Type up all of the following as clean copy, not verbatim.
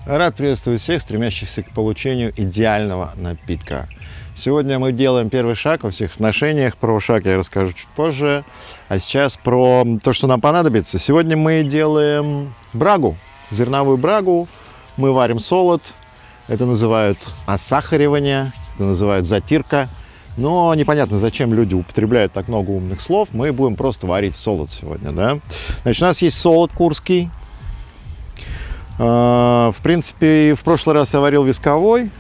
Рад приветствовать всех, стремящихся к получению идеального напитка. Сегодня мы делаем первый шаг во всех отношениях. Про шаг я расскажу чуть позже. А сейчас про то, что нам понадобится. Сегодня мы делаем брагу, зерновую брагу. Мы варим солод. Это называют осахаривание, это называют затирка. Но непонятно, зачем люди употребляют так много умных слов. Мы будем просто варить солод сегодня, да? Значит, у нас есть солод курский. В принципе, в прошлый раз я варил висковой,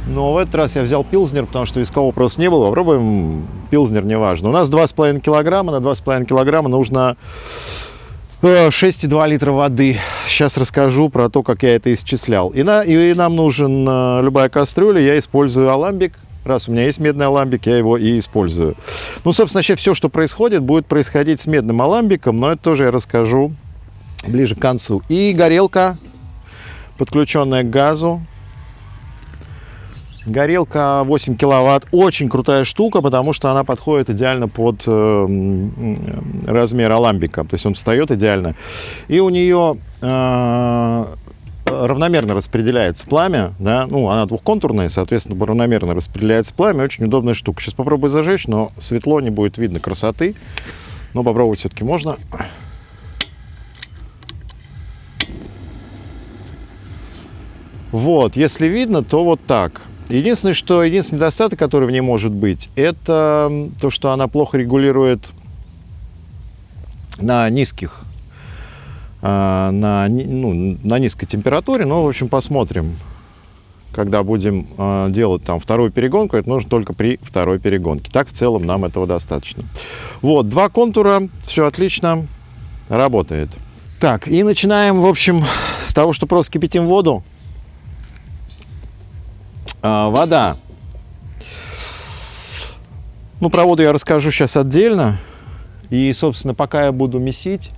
но в этот раз я взял пилзнер, потому что вискового просто не было. Попробуем пилзнер, неважно. У нас 2,5 килограмма, на 2,5 килограмма нужно 6,2 литра воды. Сейчас расскажу про то, как я это исчислял. И нам нужен любая кастрюля, я использую аламбик. Раз у меня есть медный аламбик, я его и использую. Ну, собственно, вообще все, что происходит, будет происходить с медным аламбиком, но это тоже я расскажу ближе к концу. И горелка, подключенная к газу. Горелка 8 киловатт. Очень крутая штука, потому что она подходит идеально под размер аламбика. То есть он встает идеально. И у нее равномерно распределяется пламя. Да? Ну, она двухконтурная, соответственно, равномерно распределяется пламя. Очень удобная штука. Сейчас попробую зажечь, но светло, не будет видно красоты. Но попробовать все-таки можно. Вот, если видно, то вот так. Единственный недостаток, который в ней может быть, это то, что она плохо регулирует на низких, на низкой температуре. Но, в общем, посмотрим, когда будем делать там вторую перегонку. Это нужно только при второй перегонке. Так, в целом, нам этого достаточно. Вот, два контура, все отлично, работает. Так, и начинаем, в общем, с того, что просто кипятим воду. Вода. Ну, про воду я расскажу сейчас отдельно. И, собственно, пока я буду мешать,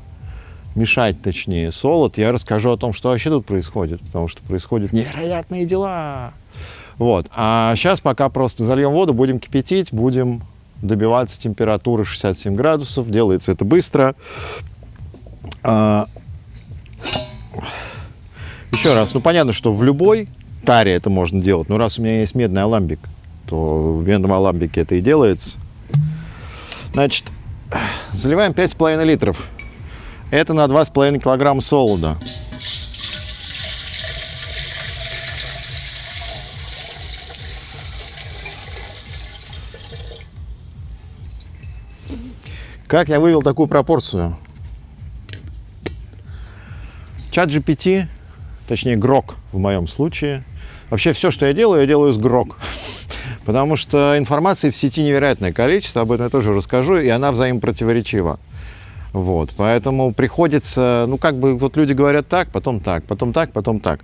точнее, солод, я расскажу о том, что вообще тут происходит. Потому что происходят невероятные дела. Вот. А сейчас пока просто зальем воду, будем кипятить, будем добиваться температуры 67 градусов. Делается это быстро. Еще раз, ну, понятно, что в любой таре это можно делать. Но раз у меня есть медный аламбик, то в медном аламбике это и делается. Значит, заливаем 5,5 литров. Это на 2,5 килограмма солода. Как я вывел такую пропорцию? ChatGPT, точнее Grok в моем случае. Вообще все, что я делаю с Grok. Потому что информации в сети невероятное количество, об этом я тоже расскажу, и она взаимопротиворечива. Вот, поэтому приходится, ну, как бы, вот люди говорят так, потом так, потом так, потом так.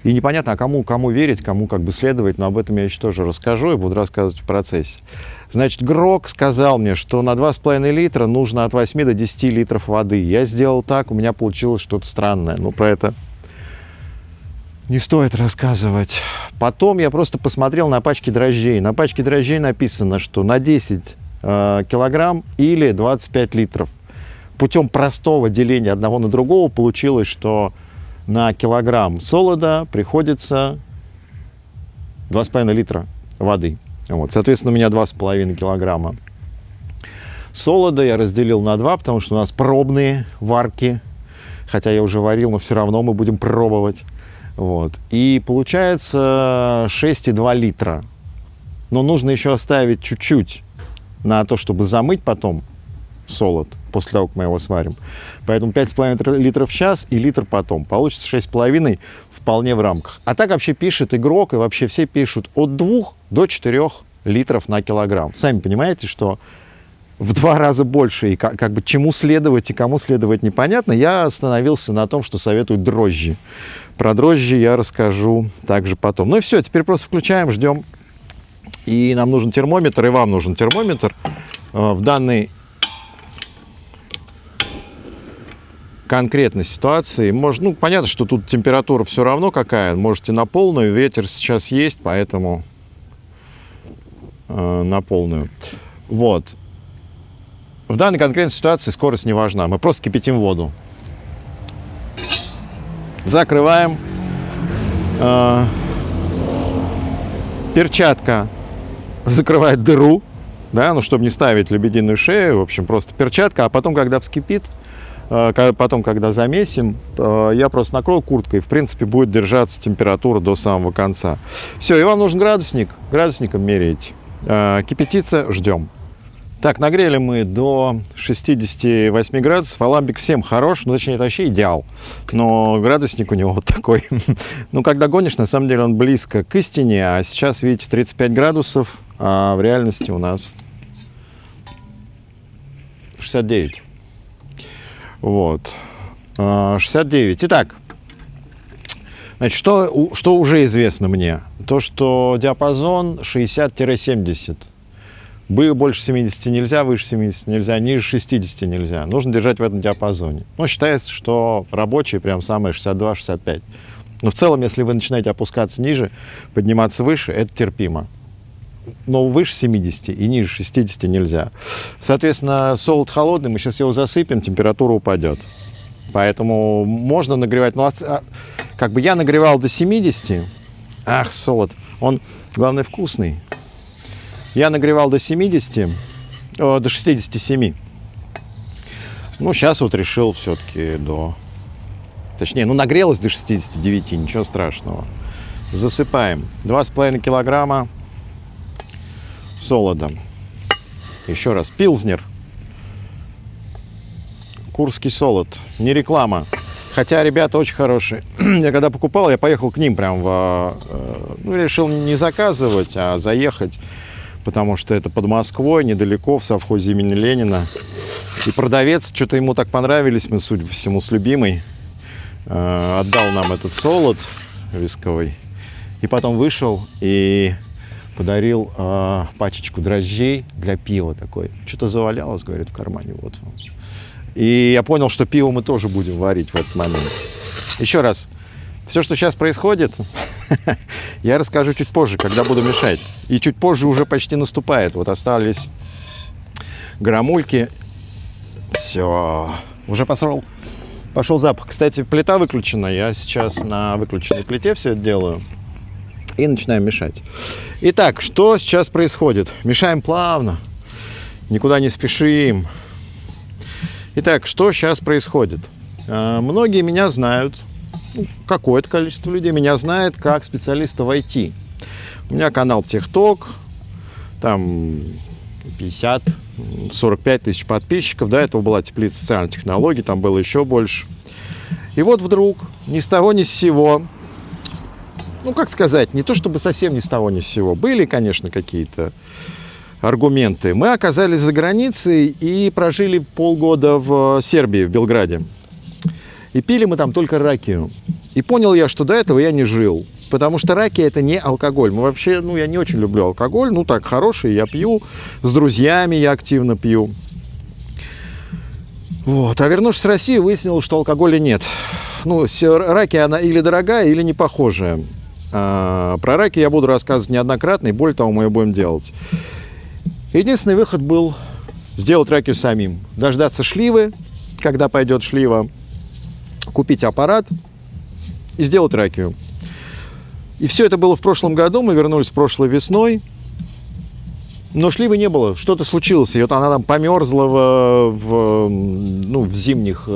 И непонятно, а кому верить, кому как бы следовать, но об этом я еще тоже расскажу и буду рассказывать в процессе. Значит, Grok сказал мне, что на 2,5 литра нужно от 8 до 10 литров воды. Я сделал так, у меня получилось что-то странное. Ну, про это не стоит рассказывать. Потом я просто посмотрел на пачки дрожжей. На пачке дрожжей написано, что на 10 килограмм или 25 литров. Путем простого деления одного на другого получилось, что на килограмм солода приходится 2,5 литра воды. Вот. Соответственно, у меня 2,5 килограмма солода я разделил на 2, потому что у нас пробные варки. Хотя я уже варил, но все равно мы будем пробовать. Вот. И получается 6,2 литра. Но нужно еще оставить чуть-чуть на то, чтобы замыть потом солод, после того, как мы его сварим. Поэтому 5,5 литров в час и литр потом. Получится 6,5, вполне в рамках. А так вообще пишет и Grok, и вообще все пишут от 2 до 4 литров на килограмм. Сами понимаете, что в 2 раза больше, и как бы чему следовать и кому следовать непонятно. Я остановился на том, что советуют дрожжи. Про дрожжи я расскажу также потом. Ну и все, теперь просто включаем, ждем. И нам нужен термометр, и вам нужен термометр. В данной конкретной ситуации, ну, понятно, что тут температура все равно какая. Можете на полную, ветер сейчас есть, поэтому на полную. Вот. В данной конкретной ситуации скорость не важна. Мы просто кипятим воду. Закрываем. Перчатка закрывает дыру, да, ну, чтобы не ставить лебединую шею, в общем, просто перчатка, а потом, когда вскипит, потом, когда замесим, я просто накрою курткой, в принципе, будет держаться температура до самого конца. Все, и вам нужен градусник, градусником меряете. Кипятится, ждем. Так, нагрели мы до 68 градусов, аламбик всем хорош, ну, точнее, это вообще идеал, но градусник у него вот такой. Ну, когда гонишь, на самом деле он близко к истине, а сейчас, видите, 35 градусов, а в реальности у нас 69. Вот, 69. Итак, значит, что уже известно мне? То, что диапазон 60-70. Больше 70 нельзя, выше 70 нельзя, ниже 60 нельзя. Нужно держать в этом диапазоне. Но считается, что рабочие прям самые 62-65. Но в целом, если вы начинаете опускаться ниже, подниматься выше, это терпимо. Но выше 70 и ниже 60 нельзя. Соответственно, солод холодный, мы сейчас его засыпем, температура упадет. Поэтому можно нагревать. Ну, как бы я нагревал до 70. Ах, солод. Он, главное, вкусный. Я нагревал до 70, до 67. Ну, сейчас вот решил все-таки Точнее, ну, нагрелось до 69, ничего страшного. Засыпаем 2,5 килограмма солода. Еще раз, пилзнер. Курский солод. Не реклама. Хотя ребята очень хорошие. Я когда покупал, я поехал к ним прям решил не заказывать, а заехать. Потому что это под Москвой, недалеко, в совхозе имени Ленина. И продавец, что-то ему так понравились, мы, судя по всему, с любимой, отдал нам этот солод висковый. И потом вышел и подарил пачечку дрожжей для пива такой. Что-то завалялось, говорит, в кармане. Вот. И я понял, что пиво мы тоже будем варить в этот момент. Еще раз. Все, что сейчас происходит, я расскажу чуть позже, когда буду мешать. И чуть позже уже почти наступает. Вот остались грамульки. Все. Уже пошел запах. Кстати, плита выключена. Я сейчас на выключенной плите все это делаю. И начинаем мешать. Итак, что сейчас происходит? Мешаем плавно. Никуда не спешим. Итак, что сейчас происходит? Многие меня знают. Какое-то количество людей меня знает как специалиста в IT. У меня канал TechTalk, там 50-45 тысяч подписчиков. До этого была теплица социальных технологий, там было еще больше. И вот вдруг, ни с того ни с сего, ну, как сказать, не то чтобы совсем ни с того ни с сего, были, конечно, какие-то аргументы. Мы оказались за границей и прожили полгода в Сербии, в Белграде. И пили мы там только ракию. И понял я, что до этого я не жил. Потому что ракия — это не алкоголь. Мы вообще, я не очень люблю алкоголь. Ну, так, хороший, я пью. С друзьями я активно пью. Вот. А вернувшись в Россию, выяснилось, что алкоголя нет. Ну, ракия, она или дорогая, или не похожая. Про ракию я буду рассказывать неоднократно, и более того, мы ее будем делать. Единственный выход был сделать ракию самим. Дождаться шливы, когда пойдет шлива, купить аппарат и сделать ракию. И все это было в прошлом году, мы вернулись прошлой весной, но шливы не было, что-то случилось, и вот она там померзла в зимних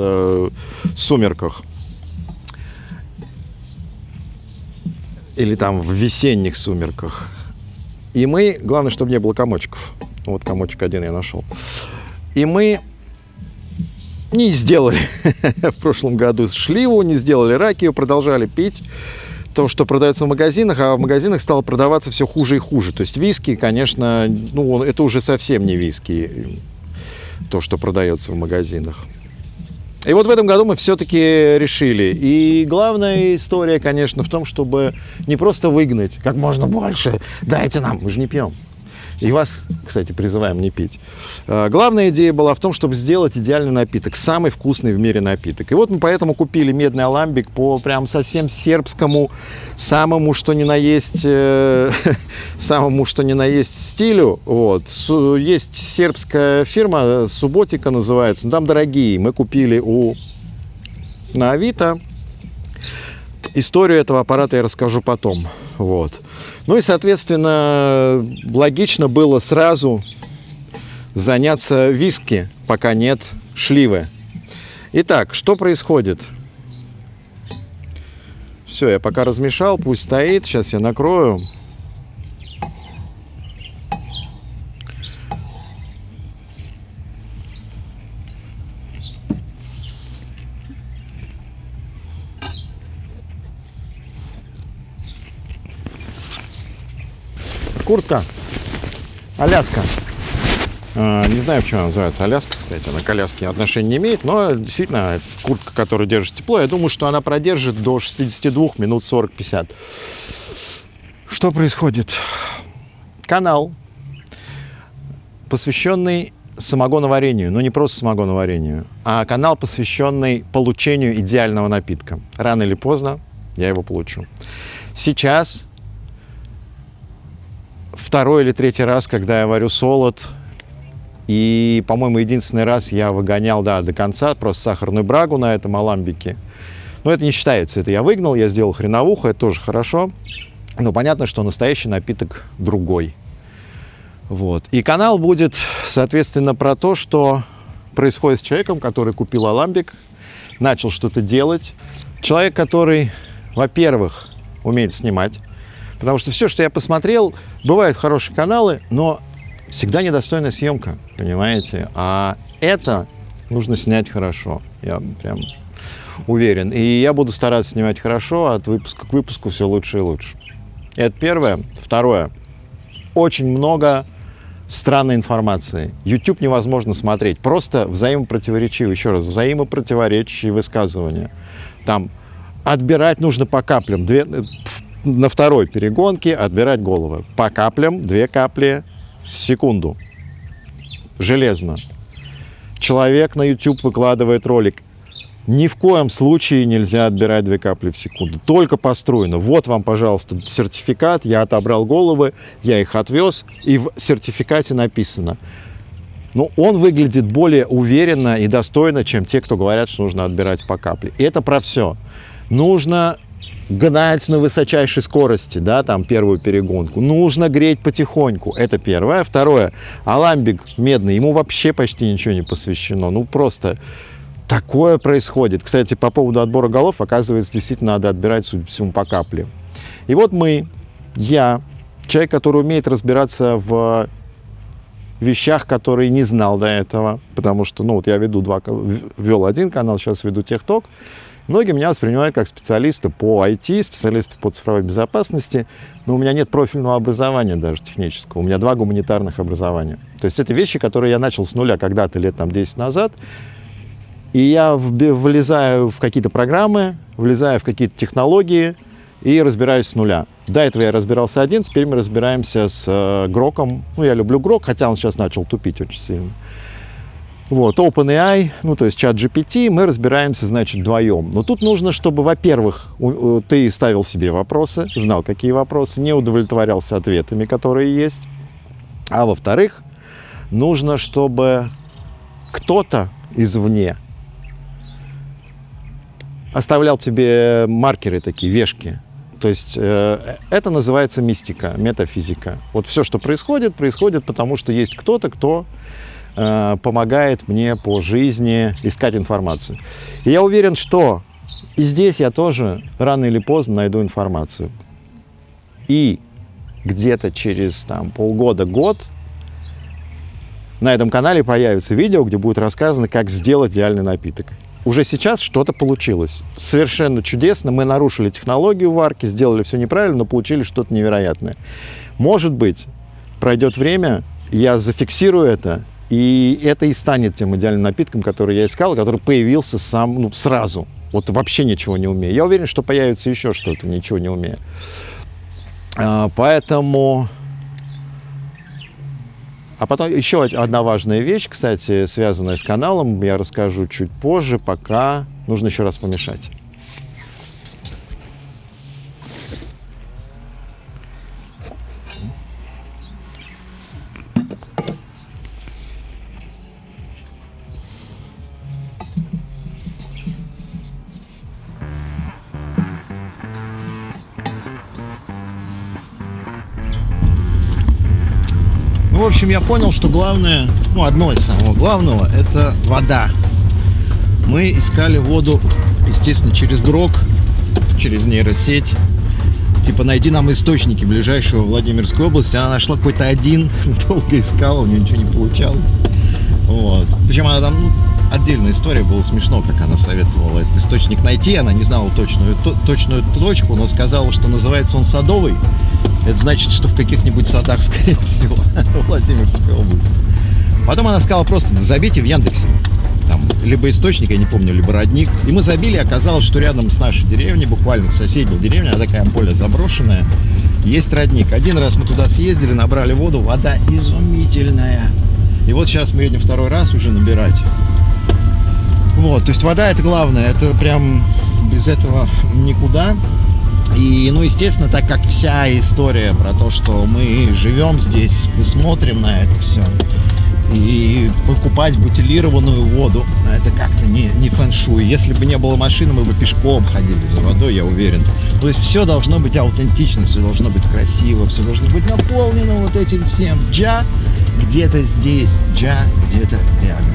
сумерках. Или там в весенних сумерках. И мы, главное, чтобы не было комочков. Вот комочек один я нашел. И мы не сделали в прошлом году шливу, не сделали ракию, продолжали пить то, что продается в магазинах, а в магазинах стало продаваться все хуже и хуже. То есть виски, конечно, это уже совсем не виски, то, что продается в магазинах. И вот в этом году мы все-таки решили. И главная история, конечно, в том, чтобы не просто выгнать как можно больше. Дайте нам, мы же не пьем. И вас, кстати, призываем не пить. Главная идея была в том, чтобы сделать идеальный напиток, самый вкусный в мире напиток. И вот мы поэтому купили медный аламбик по прям совсем сербскому, самому что ни на есть стилю. Вот. Есть сербская фирма, Суботика называется, но там дорогие. Мы купили на Авито. историю этого аппарата я расскажу потом. Вот. Ну и, соответственно, логично было сразу заняться виски, пока нет шливы. Итак, что происходит? Все, я пока размешал, пусть стоит. Сейчас я накрою. Куртка. Аляска. Не знаю, почему она называется Аляска, кстати. Она к Аляске отношения не имеет, но действительно куртка, которая держит тепло, я думаю, что она продержит до 62 минут 40-50. Что происходит? Канал, посвященный самогоноварению, но не просто самогоноварению, а канал, посвященный получению идеального напитка. Рано или поздно я его получу. Сейчас второй или третий раз, когда я варю солод, и, по-моему, единственный раз я выгонял, да, до конца просто сахарную брагу на этом аламбике. Но это не считается, это я выгнал, я сделал хреновуху, это тоже хорошо. Но понятно, что настоящий напиток другой. Вот. И канал будет, соответственно, про то, что происходит с человеком, который купил аламбик, начал что-то делать. Человек, который, во-первых, умеет снимать. Потому что все, что я посмотрел, бывают хорошие каналы, но всегда недостойная съемка, понимаете? А это нужно снять хорошо, я прям уверен. И я буду стараться снимать хорошо, от выпуска к выпуску все лучше и лучше. Это первое. Второе. Очень много странной информации. YouTube невозможно смотреть. Просто взаимопротиворечивые, еще раз, взаимопротиворечащие высказывания. Там отбирать нужно по каплям. На второй перегонке отбирать головы. По каплям, 2 капли в секунду. Железно. Человек на YouTube выкладывает ролик. Ни в коем случае нельзя отбирать 2 капли в секунду. Только построено. Вот вам, пожалуйста, сертификат. Я отобрал головы, я их отвез. И в сертификате написано. Ну, он выглядит более уверенно и достойно, чем те, кто говорят, что нужно отбирать по капле. И это про все. Нужно гнать на высочайшей скорости, да, там первую перегонку. Нужно греть потихоньку. Это первое. Второе. Аламбик медный, ему вообще почти ничего не посвящено. Ну, просто такое происходит. Кстати, по поводу отбора голов, оказывается, действительно надо отбирать, судя по всему, по капле. И вот я, человек, который умеет разбираться в вещах, которые не знал до этого, потому что, ну, вот я вел один канал, сейчас веду Техток. Многие меня воспринимают как специалиста по IT, специалиста по цифровой безопасности, но у меня нет профильного образования даже технического, у меня 2 гуманитарных образования. То есть это вещи, которые я начал с нуля когда-то лет 10 назад, и я влезаю в какие-то программы, влезаю в какие-то технологии и разбираюсь с нуля. До этого я разбирался один, теперь мы разбираемся с Гроком. Ну, я люблю Грок, хотя он сейчас начал тупить очень сильно. Вот, OpenAI, ну, то есть чат GPT, мы разбираемся, значит, вдвоем. Но тут нужно, чтобы, во-первых, ты ставил себе вопросы, знал, какие вопросы, не удовлетворялся ответами, которые есть. А во-вторых, нужно, чтобы кто-то извне оставлял тебе маркеры такие, вешки. То есть это называется мистика, метафизика. Вот все, что происходит, происходит потому, что есть кто-то, кто помогает мне по жизни искать информацию. И я уверен, что и здесь я тоже рано или поздно найду информацию. И где-то через полгода-год на этом канале появится видео, где будет рассказано, как сделать идеальный напиток. Уже сейчас что-то получилось. Совершенно чудесно. Мы нарушили технологию варки, сделали все неправильно, но получили что-то невероятное. Может быть, пройдет время, я зафиксирую это, и это и станет тем идеальным напитком, который я искал, который появился сам, сразу. Вот вообще ничего не умею. Я уверен, что появится еще что-то, ничего не умею. Поэтому... А потом еще одна важная вещь, кстати, связанная с каналом, я расскажу чуть позже, пока нужно еще раз помешать. В общем, я понял, что главное, ну, одно из самого главного, это вода. Мы искали воду, естественно, через Грок, через нейросеть. Типа, найди нам источники ближайшего в Владимирской области. Она нашла какой-то один, долго искала, у нее ничего не получалось. Вот. Причем она там, ну, отдельная история, было смешно, как она советовала этот источник найти. Она не знала точную точку, но сказала, что называется он Садовый. Это значит, что в каких-нибудь садах, скорее всего, Владимирской области. Потом она сказала просто: забейте в Яндексе. Там либо источник, я не помню, либо родник. И мы забили, оказалось, что рядом с нашей деревней, буквально в соседней деревне, она такая более заброшенная, есть родник. Один раз мы туда съездили, набрали воду, вода изумительная. И вот сейчас мы едем второй раз уже набирать. Вот, то есть вода — это главное, это прям без этого никуда. И, ну, естественно, так как вся история про то, что мы живем здесь, мы смотрим на это все, и покупать бутилированную воду, это как-то не фэн-шуй. Если бы не было машины, мы бы пешком ходили за водой, я уверен. То есть все должно быть аутентично, все должно быть красиво, все должно быть наполнено вот этим всем. Джа где-то здесь, Джа где-то рядом.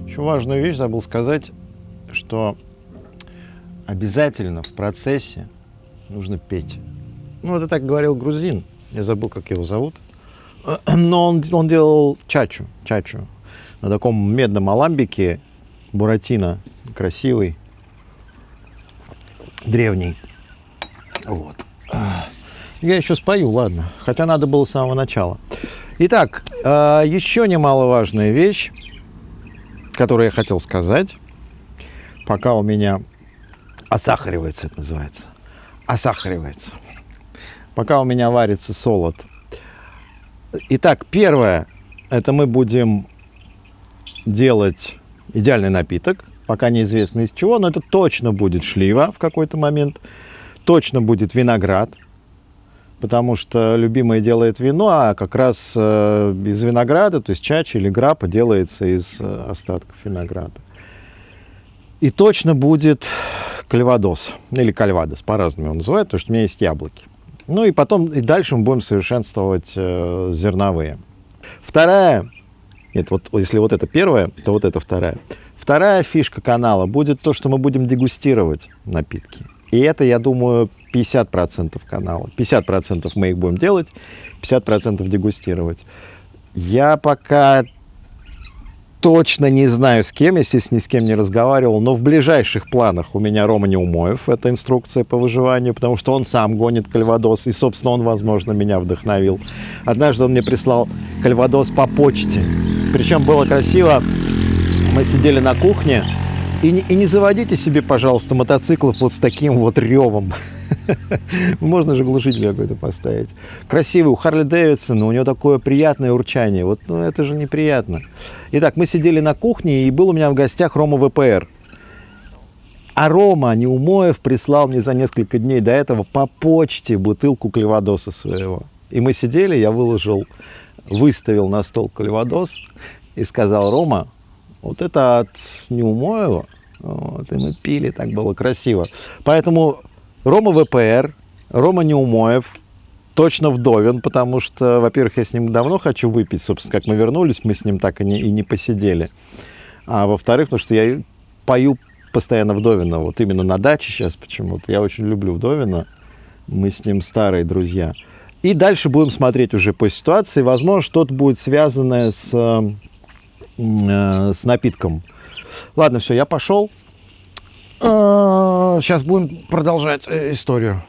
Еще важную вещь забыл сказать, что обязательно в процессе нужно петь. Ну, это так говорил грузин, я забыл, как его зовут. Но он делал чачу на таком медном аламбике, буратино, красивый. древний. Вот. Я еще спою, ладно. Хотя надо было с самого начала. Итак, еще немаловажная вещь, которую я хотел сказать, пока у меня осахаривается, это называется. Осахаривается. Пока у меня варится солод. Итак, первое, это мы будем делать идеальный напиток, пока неизвестно из чего, но это точно будет шлива в какой-то момент, точно будет виноград, потому что любимое делает вино, а как раз из винограда, то есть чача или граппа делается из остатков винограда. И точно будет кальвадос, или кальвадос, по-разному его называют, потому что у меня есть яблоки. Ну и потом, и дальше мы будем совершенствовать зерновые. Вторая, нет, вот если вот это первая, то вот это вторая. Вторая фишка канала будет то, что мы будем дегустировать напитки. И это, я думаю, 50% канала. 50% мы их будем делать, 50% дегустировать. Я пока точно не знаю с кем, естественно, ни с кем не разговаривал, но в ближайших планах у меня Рома Неумоев, это инструкция по выживанию, потому что он сам гонит кальвадос, и, собственно, он, возможно, меня вдохновил. Однажды он мне прислал кальвадос по почте, причем было красиво, мы сидели на кухне, и не заводите себе, пожалуйста, мотоциклов вот с таким вот ревом. Можно же глушитель какой-то поставить. Красивый у Харли Дэвидсона, у него такое приятное урчание. Вот, ну, это же неприятно. Итак, мы сидели на кухне, и был у меня в гостях Рома ВПР. А Рома Неумоев прислал мне за несколько дней до этого по почте бутылку кальвадоса своего. И мы сидели, я выставил на стол кальвадос и сказал: Рома, вот это от Неумоева. Вот, и мы пили, так было красиво. Поэтому Рома ВПР, Рома Неумоев, точно вдовен, потому что, во-первых, я с ним давно хочу выпить, собственно, как мы вернулись, мы с ним так и не посидели. А во-вторых, потому что я пою постоянно Вдовина, вот именно на даче сейчас почему-то. Я очень люблю Вдовина, мы с ним старые друзья. И дальше будем смотреть уже по ситуации, возможно, что-то будет связанное с напитком. Ладно, все, я пошел. Сейчас будем продолжать историю.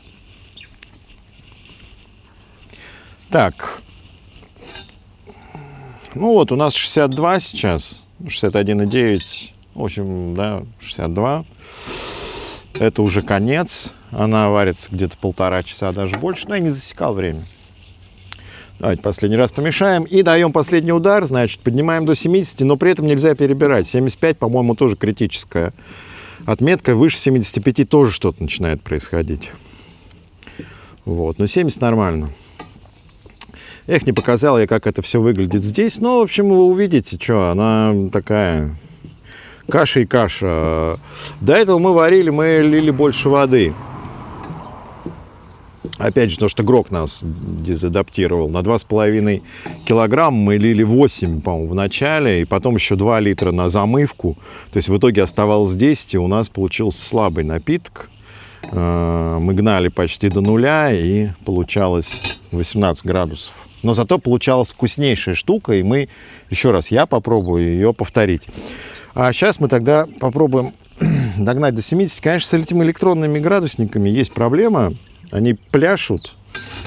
Так. Ну вот, у нас 62 сейчас. 61,9. В общем, да, 62. Это уже конец. Она варится где-то 1,5 часа, даже больше. Но я не засекал время. Давайте последний раз помешаем. И даем последний удар. Значит, поднимаем до 70, но при этом нельзя перебирать. 75, по-моему, тоже критическая отметка. Выше 75 тоже что-то начинает происходить. Вот. Но 70 нормально. Эх, не показал я, как это все выглядит здесь. Ну, в общем, вы увидите, что она такая каша и каша. До этого мы лили больше воды. Опять же, то, что Грок нас дезадаптировал. На 2,5 килограмма мы лили 8, по-моему, в начале, и потом еще 2 литра на замывку. То есть в итоге оставалось 10, и у нас получился слабый напиток. Мы гнали почти до нуля, и получалось 18 градусов. Но зато получалась вкуснейшая штука, и мы, еще раз, я попробую ее повторить. А сейчас мы тогда попробуем догнать до 70. Конечно, с этими электронными градусниками есть проблема. Они пляшут,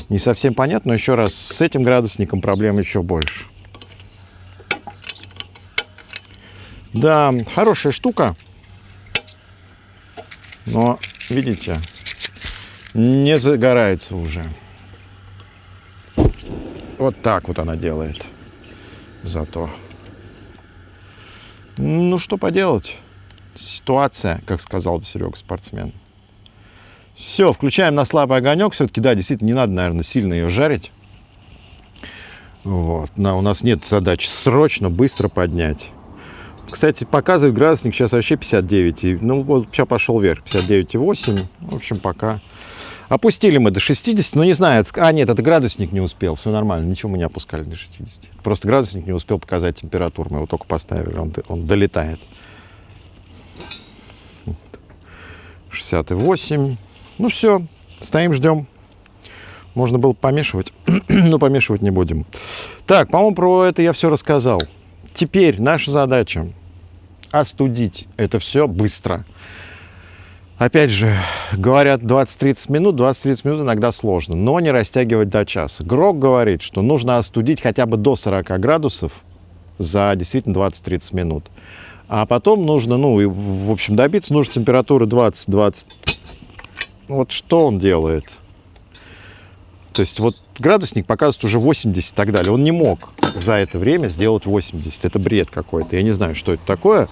не совсем понятно, но еще раз, с этим градусником проблем еще больше. Да, хорошая штука, но, видите, не загорается уже. Вот так вот она делает зато. Ну, что поделать, ситуация, как сказал бы Серега Спортсмен. Все, включаем на слабый огонек. Все-таки, да, действительно, не надо, наверное, сильно ее жарить. Вот. У нас нет задачи срочно, быстро поднять. Кстати, показывает градусник сейчас вообще 59. Ну, вот сейчас пошел вверх, 59,8. В общем, пока. Опустили мы до 60, но не знаю. А, нет, это градусник не успел. Все нормально, ничего мы не опускали до 60. Просто градусник не успел показать температуру. Мы его только поставили, он долетает. 68. Ну все, стоим, ждем. Можно было помешивать, но помешивать не будем. Так, по-моему, про это я все рассказал. Теперь наша задача остудить это все быстро. Опять же, говорят 20-30 минут. 20-30 минут иногда сложно, но не растягивать до часа. Грок говорит, что нужно остудить хотя бы до 40 градусов за действительно 20-30 минут. А потом нужно, ну, и, в общем, добиться нужно температуры 20-20. Вот что он делает? То есть вот градусник показывает уже 80 и так далее. Он не мог за это время сделать 80. Это бред какой-то. Я не знаю, что это такое.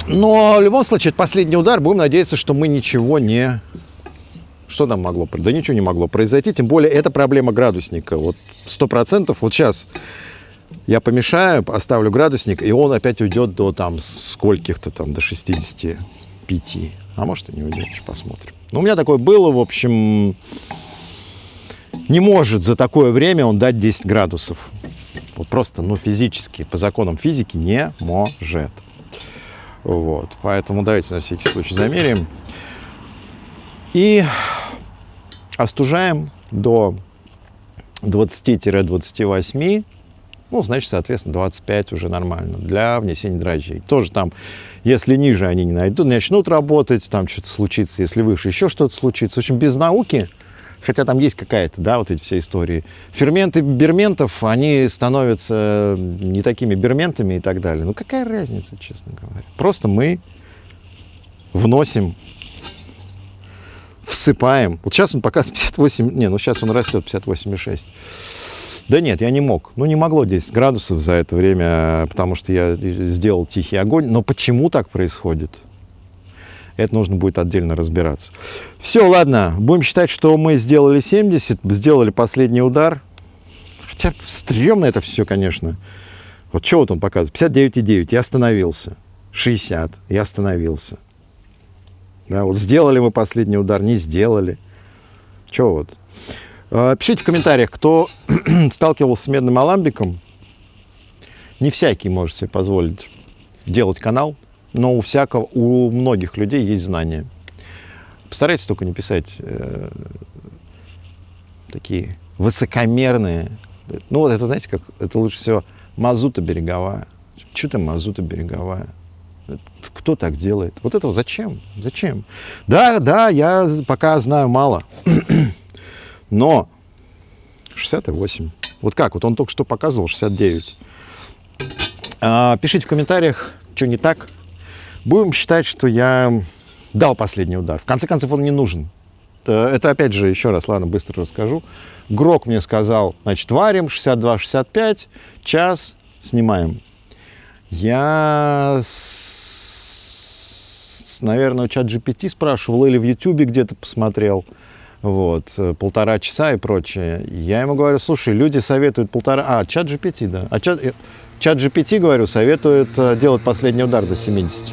Но в любом случае, это последний удар. Будем надеяться, что мы ничего не... Что там могло произойти? Да ничего не могло произойти. Тем более, это проблема градусника. Вот 100%. Вот сейчас я помешаю, оставлю градусник, и он опять уйдет до там скольких-то там, до 65. А может и не уйдет, еще посмотрим. Но у меня такое было, в общем... Не может за такое время он дать 10 градусов. Вот просто, ну, физически, по законам физики не может. Вот, поэтому давайте на всякий случай замеряем. И остужаем до 20-28. Ну, значит, соответственно, 25 уже нормально для внесения дрожжей. Тоже там, если ниже они не найдут, начнут работать, там что-то случится, если выше еще что-то случится. В общем, без науки, хотя там есть какая-то, да, вот эти все истории. Ферменты берментов, они становятся не такими берментами и так далее. Ну, какая разница, честно говоря. Просто мы вносим, всыпаем. Вот сейчас он показывает 58, не, ну сейчас он растет 58,6. Да нет, я не мог. Ну, не могло 10 градусов за это время, потому что я сделал тихий огонь. Но почему так происходит? Это нужно будет отдельно разбираться. Все, ладно, будем считать, что мы сделали 70, сделали последний удар. Хотя стрёмно это все, конечно. Вот что вот он показывает? 59,9, я остановился. 60, я остановился. Да, вот сделали мы последний удар, не сделали. Что вот? Пишите в комментариях, кто сталкивался с медным аламбиком. Не всякий может себе позволить делать канал, но у многих людей есть знания. Постарайтесь только не писать такие высокомерные. Ну вот это, знаете, как это лучше всего мазута береговая. Что там мазута береговая? Кто так делает? Вот этого зачем? Зачем? Да, я пока знаю мало. Но 68. Вот как? Вот он только что показывал 69. Пишите в комментариях, что не так. Будем считать, что я дал последний удар. В конце концов, он не нужен. Это опять же, еще раз, ладно, быстро расскажу. Грок мне сказал, значит, варим 62-65, час, снимаем. Я, наверное, у ChatGPT спрашивал или в YouTube где-то посмотрел. Вот, 1,5 часа и прочее. Я ему говорю, слушай, люди советуют ChatGPT, да. ChatGPT, говорю, советует делать последний удар до 70.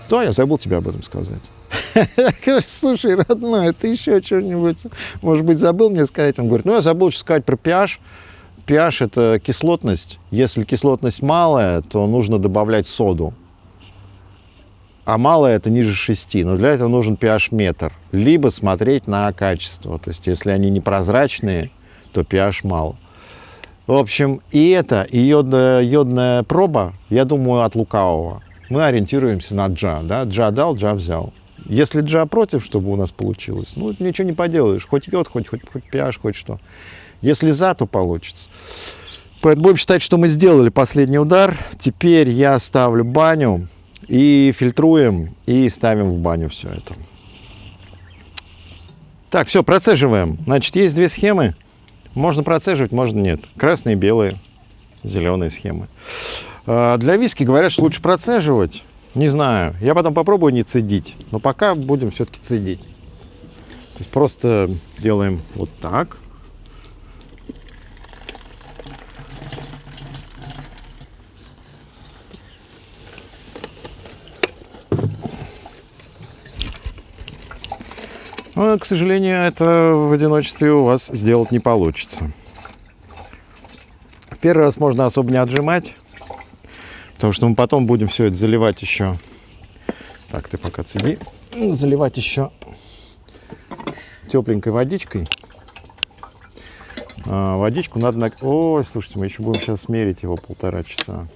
Да, я забыл тебе об этом сказать. Я говорю, слушай, родной, ты еще что-нибудь, может быть, забыл мне сказать? Он говорит, ну, я забыл сказать про pH. pH – это кислотность. Если кислотность малая, то нужно добавлять соду. А малое это ниже 6, но для этого нужен pH-метр. Либо смотреть на качество. То есть, если они непрозрачные, то pH мало. В общем, и это, и йодная проба, я думаю, от лукавого. Мы ориентируемся на джа. Да? Джа дал, джа взял. Если джа против, чтобы у нас получилось, ну, ничего не поделаешь. Хоть йод, хоть pH, хоть что. Если за, то получится. Поэтому будем считать, что мы сделали последний удар. Теперь я ставлю баню. И фильтруем, и ставим в баню все это. Так, все, процеживаем. Значит, есть две схемы. Можно процеживать, можно нет. Красные, белые, зеленые схемы. Для виски говорят, что лучше процеживать. Не знаю. Я потом попробую не цедить. Но пока будем все-таки цедить. То есть просто делаем вот так. Но, к сожалению, это в одиночестве у вас сделать не получится. В первый раз можно особо не отжимать, потому что мы потом будем все это заливать еще. Так, ты пока цеди. Заливать еще тепленькой водичкой. Водичку надо... Ой, слушайте, мы еще будем сейчас мерить его 1,5 часа.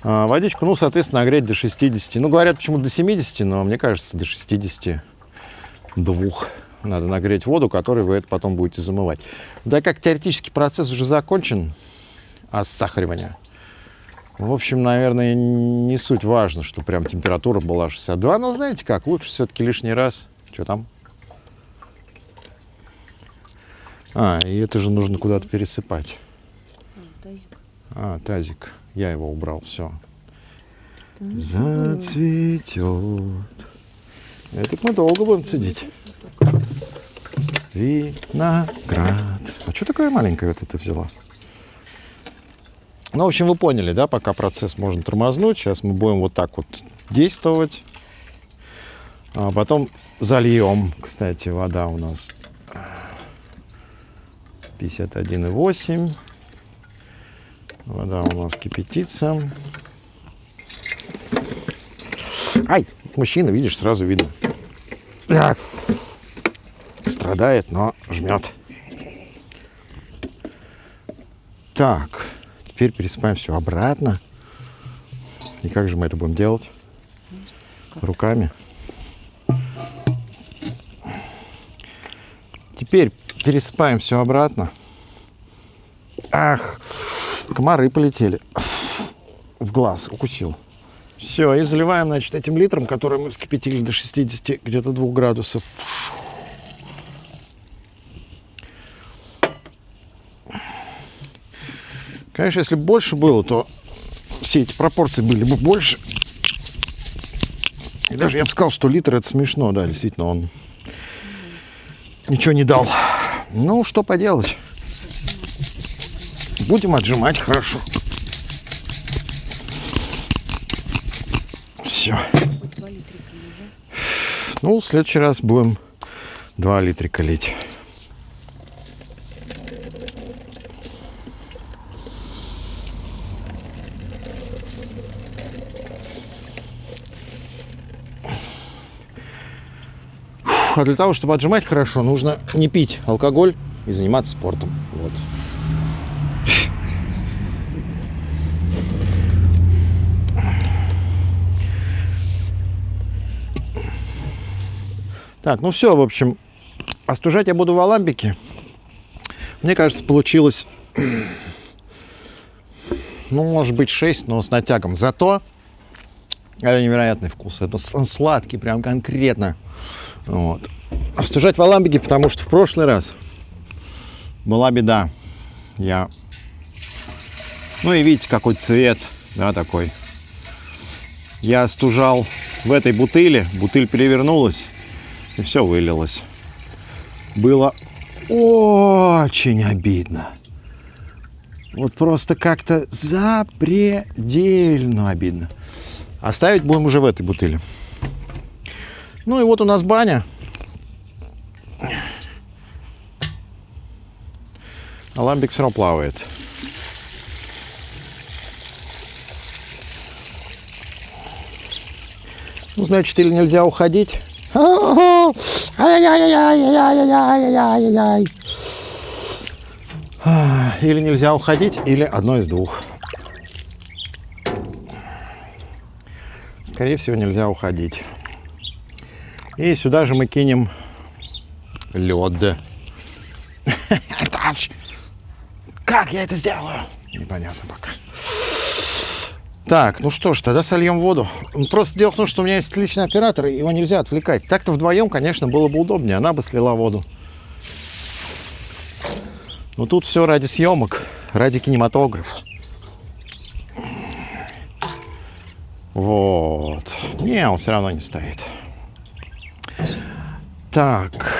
Водичку, ну, соответственно, нагреть до 60. Ну, говорят, почему до 70, но мне кажется, до 62 надо нагреть воду, которой вы это потом будете замывать. Да, как теоретический процесс уже закончен, осахаривание. В общем, наверное, не суть важно, что прям температура была 62. Но знаете как, лучше все-таки лишний раз. Что там? И это же нужно куда-то пересыпать. Тазик. Я его убрал, все. Зацветет. Это мы долго будем цедить. Виноград. А что такое маленькое вот это взяла? Ну, в общем, вы поняли, да, пока процесс можно тормознуть. Сейчас мы будем вот так вот действовать. А потом зальем. Кстати, вода у нас 51,8. Вода у нас кипятится. Ай, мужчина, видишь, сразу видно. Страдает, но жмет. Так, теперь пересыпаем все обратно. И как же мы это будем делать? Руками. Теперь пересыпаем все обратно. Ах, комары полетели. В глаз укусил. Все, и заливаем, значит, этим литром, который мы вскипятили до 60, где-то 2 градусов. Конечно, если бы больше было, то все эти пропорции были бы больше. И даже я бы сказал, что литр это смешно, да, действительно, он ничего не дал. Ну, что поделать. Будем отжимать хорошо. Все. Ну, в следующий раз будем 2 литрика лить. А для того, чтобы отжимать хорошо, нужно не пить алкоголь и заниматься спортом. Вот. Так, ну все, в общем, остужать я буду в аламбике. Мне кажется, получилось, ну, может быть, 6, но с натягом. Зато это невероятный вкус. Это сладкий, прям конкретно. Вот. Остужать в аламбике, потому что в прошлый раз была беда. Ну и видите, какой цвет, да, такой. Я остужал в этой бутыли, бутыль перевернулась, и все вылилось. Было очень обидно. Вот просто как-то запредельно обидно. Оставить будем уже в этой бутыли. Ну и вот у нас баня. Аламбик все равно плавает. Ну, значит, или нельзя уходить. Или нельзя уходить, или одно из двух. Скорее всего, нельзя уходить. И сюда же мы кинем лед. Как я это сделаю? Непонятно пока. Так, ну что ж, тогда сольем воду. Просто дело в том, что у меня есть отличный оператор, и его нельзя отвлекать. Так-то вдвоем, конечно, было бы удобнее. Она бы слила воду. Но тут все ради съемок, ради кинематографа. Вот. Не, он все равно не стоит. Так.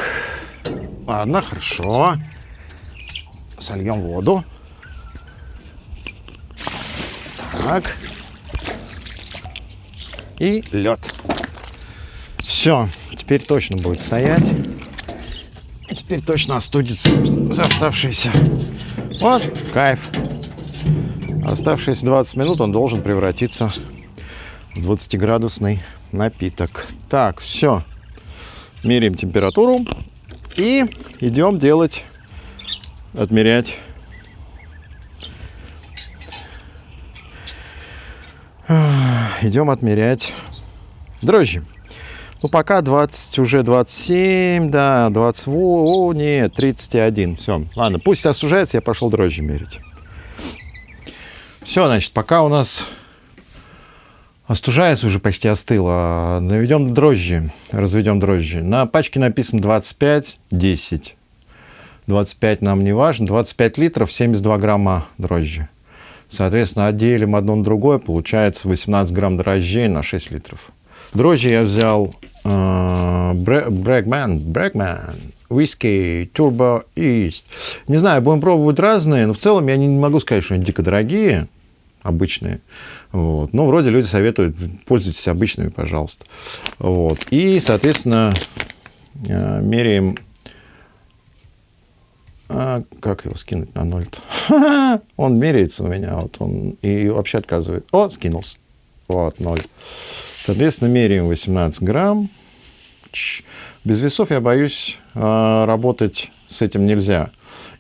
Ладно, хорошо. Сольем воду. Так. И лед. Все. Теперь точно будет стоять. И теперь точно остудится за оставшиеся. Вот, кайф. Оставшиеся 20 минут он должен превратиться в 20-градусный напиток. Так, все. Меряем температуру. И идем делать, отмерять идем отмерять дрожжи. Ну, пока 20, уже 27, да, 28, о, нет, 31, все. Ладно, пусть остужается, я пошел дрожжи мерить. Все, значит, пока у нас остужается, уже почти остыло, наведем дрожжи, разведем дрожжи. На пачке написано 25, 10. 25 нам не важно, 25 литров, 72 грамма дрожжи. Соответственно, отделим одно на другое, получается 18 грамм дрожжей на 6 литров. Дрожжи я взял Bregman, Whisky, Turbo East. Не знаю, будем пробовать разные, но в целом я не могу сказать, что они дико дорогие, обычные. Вот. Но вроде люди советуют, пользуйтесь обычными, пожалуйста. Вот. И, соответственно, меряем... как его скинуть на 0-то? Он меряется у меня, вот он и вообще отказывает. О, скинулся. Вот, 0. Соответственно, меряем 18 грамм. Без весов, я боюсь, работать с этим нельзя.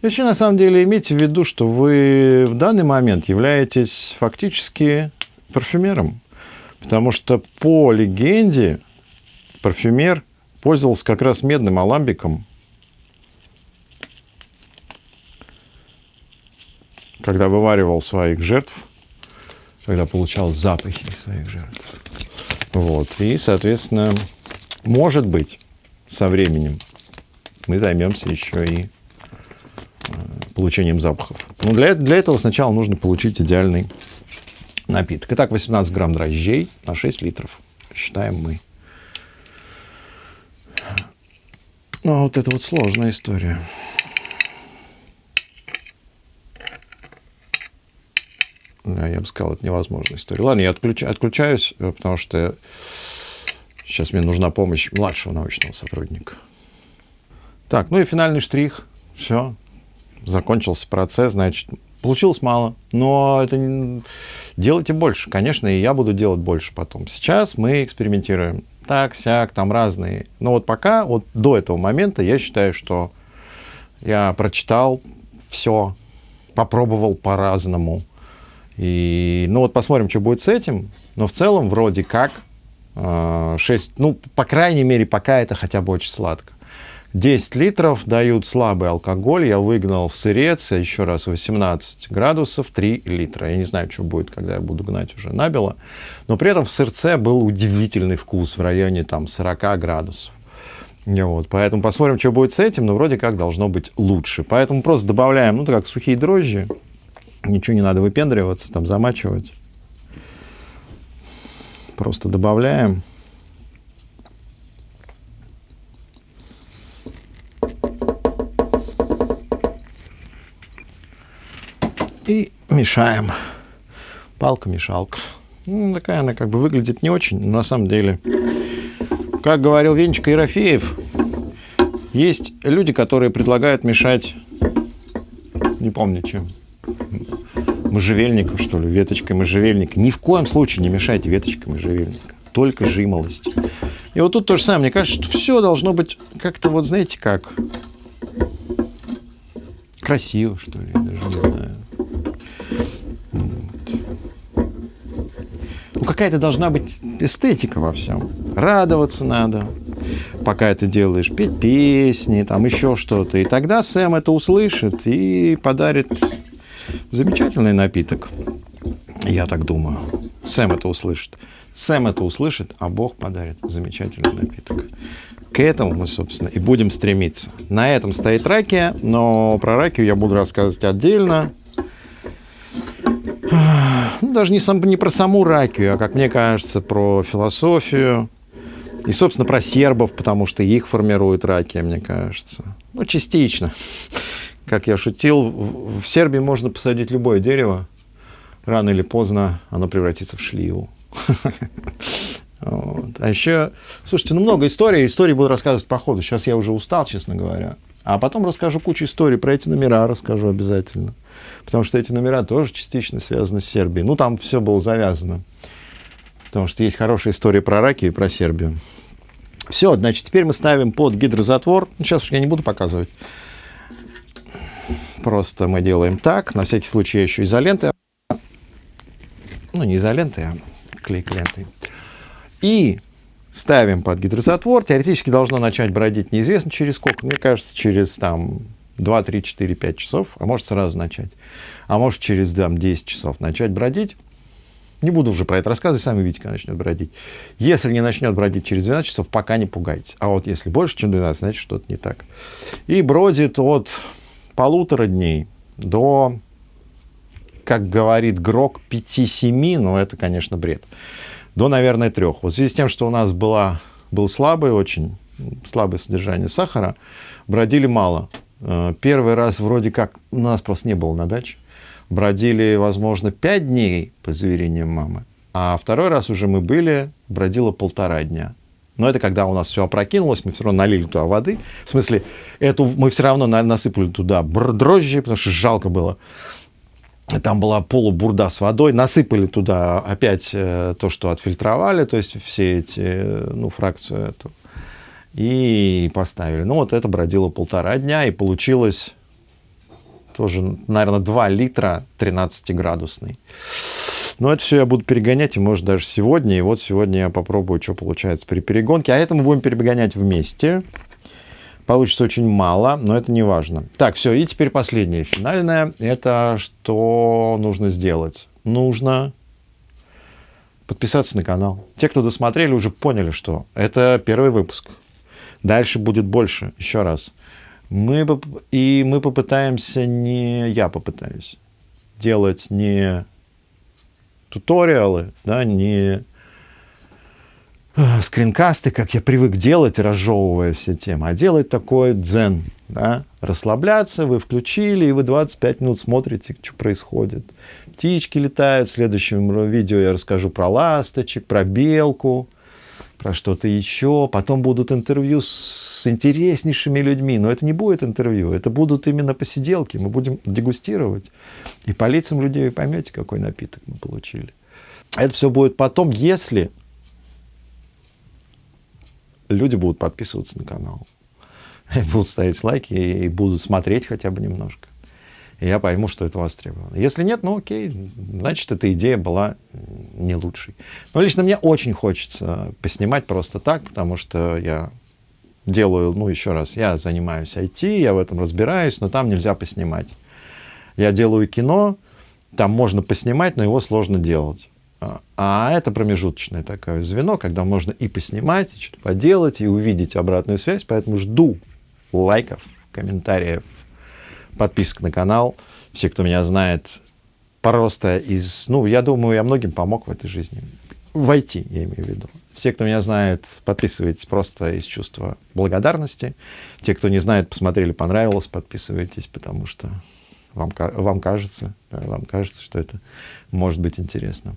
И вообще, на самом деле, имейте в виду, что вы в данный момент являетесь фактически парфюмером. Потому что по легенде парфюмер пользовался как раз медным аламбиком, когда вываривал своих жертв, когда получал запахи своих жертв. Вот. И, соответственно, может быть, со временем мы займемся еще и получением запахов. Но для этого сначала нужно получить идеальный напиток. Итак, 18 грамм дрожжей на 6 литров. Считаем мы. Ну, вот это вот сложная история. Да, я бы сказал, это невозможная история. Ладно, я отключаюсь, потому что сейчас мне нужна помощь младшего научного сотрудника. Так, ну и финальный штрих. Все. Закончился процесс, значит, получилось мало. Но это делайте больше. Конечно, и я буду делать больше потом. Сейчас мы экспериментируем. Так, сяк, там разные. Но вот пока, вот до этого момента, я считаю, что я прочитал все, попробовал по-разному. И, ну вот посмотрим, что будет с этим. Но в целом вроде как 6, ну, по крайней мере, пока это хотя бы очень сладко. 10 литров дают слабый алкоголь. Я выгнал сырец, еще раз 18 градусов, 3 литра. Я не знаю, что будет, когда я буду гнать уже набело. Но при этом в сырце был удивительный вкус в районе там 40 градусов. Вот, поэтому посмотрим, что будет с этим. Но вроде как должно быть лучше. Поэтому просто добавляем, ну, как сухие дрожжи. Ничего не надо выпендриваться, там замачивать. Просто добавляем. И мешаем. Палка-мешалка. Ну, такая она как бы выглядит не очень, но на самом деле, как говорил Венечка Ерофеев, есть люди, которые предлагают мешать, не помню чем, можжевельником, что ли, веточкой можжевельника. Ни в коем случае не мешайте веточкой можжевельника. Только жимолость. И вот тут то же самое. Мне кажется, что все должно быть как-то, вот знаете, как красиво, что ли, даже не знаю. Вот. Ну, какая-то должна быть эстетика во всем. Радоваться надо, пока это делаешь, петь песни, там еще что-то. И тогда Сэм это услышит и подарит замечательный напиток. Я так думаю. Сэм это услышит. Сэм это услышит, а Бог подарит замечательный напиток. К этому мы, собственно, и будем стремиться. На этом стоит ракия, но про ракию я буду рассказывать отдельно. Ну, даже не про саму ракию, а, как мне кажется, про философию. И, собственно, про сербов, потому что их формирует ракия, мне кажется. Ну, частично. Как я шутил, в Сербии можно посадить любое дерево. Рано или поздно оно превратится в шливу. Вот. А еще, слушайте, ну много историй. Истории буду рассказывать по ходу. Сейчас я уже устал, честно говоря. А потом расскажу кучу историй. Про эти номера расскажу обязательно. Потому что эти номера тоже частично связаны с Сербией. Ну, там все было завязано. Потому что есть хорошая история про ракию и про Сербию. Все, значит, теперь мы ставим под гидрозатвор. Ну, сейчас уж я не буду показывать. Просто мы делаем так. На всякий случай я еще изолентой. Ну, не изолентой, а клейкой лентой. И ставим под гидрозатвор. Теоретически должно начать бродить неизвестно через сколько. Мне кажется, через там 2, 3, 4, 5 часов. А может сразу начать. А может через 10 часов начать бродить. Не буду уже про это рассказывать, сами видите, когда начнет бродить. Если не начнет бродить через 12 часов, пока не пугайтесь. А вот если больше, чем 12, значит, что-то не так. И бродит от 1,5 дней до, как говорит Грок, 5-7, но это, конечно, бред. До, наверное, 3. Вот в связи с тем, что у нас был слабое содержание сахара, бродили мало. Первый раз вроде как у нас просто не было на даче. Бродили, возможно, 5 дней, по заверениям мамы. А второй раз уже мы бродило 1,5 дня. Но это когда у нас все опрокинулось, мы все равно налили туда воды. В смысле, мы все равно насыпали туда дрожжи, потому что жалко было. Там была полубурда с водой. Насыпали туда опять то, что отфильтровали, то есть все эти, фракцию эту. И поставили. Ну, вот это бродило 1,5 дня, и получилось тоже, наверное, 2 литра 13-градусный. Но это все я буду перегонять, и может даже сегодня. И вот сегодня я попробую, что получается при перегонке. А это мы будем перегонять вместе. Получится очень мало, но это не важно. Так, все, и теперь последнее, финальное. Это что нужно сделать? Нужно подписаться на канал. Те, кто досмотрели, уже поняли, что это первый выпуск. Дальше будет больше. Еще раз. Мы попытаемся я попытаюсь делать не туториалы, да, не скринкасты, как я привык делать, разжевывая все темы, а делать такой дзен, да, расслабляться, вы включили, и вы 25 минут смотрите, что происходит. Птички летают, в следующем видео я расскажу про ласточек, про белку, про что-то еще. Потом будут интервью с интереснейшими людьми. Но это не будет интервью, это будут именно посиделки. Мы будем дегустировать. И по лицам людей вы поймете, какой напиток мы получили. Это все будет потом, если люди будут подписываться на канал. Будут ставить лайки и будут смотреть хотя бы немножко. И я пойму, что это востребовано. Если нет, ну окей, значит, эта идея была не лучшей. Но лично мне очень хочется поснимать просто так, потому что я делаю, еще раз, я занимаюсь IT, я в этом разбираюсь, но там нельзя поснимать. Я делаю кино, там можно поснимать, но его сложно делать. А это промежуточное такое звено, когда можно и поснимать, и что-то поделать, и увидеть обратную связь. Поэтому жду лайков, комментариев, подписок на канал. Все, кто меня знает, просто я думаю, я многим помог в этой жизни. В IT, я имею в виду. Все, кто меня знает, подписывайтесь просто из чувства благодарности. Те, кто не знает, посмотрели, понравилось, подписывайтесь, потому что вам кажется, что это может быть интересно.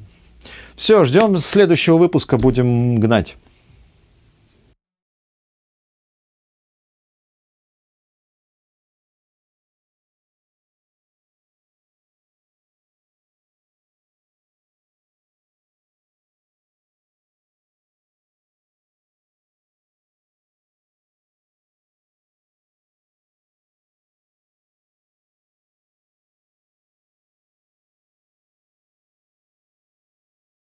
Все, ждем следующего выпуска, будем гнать.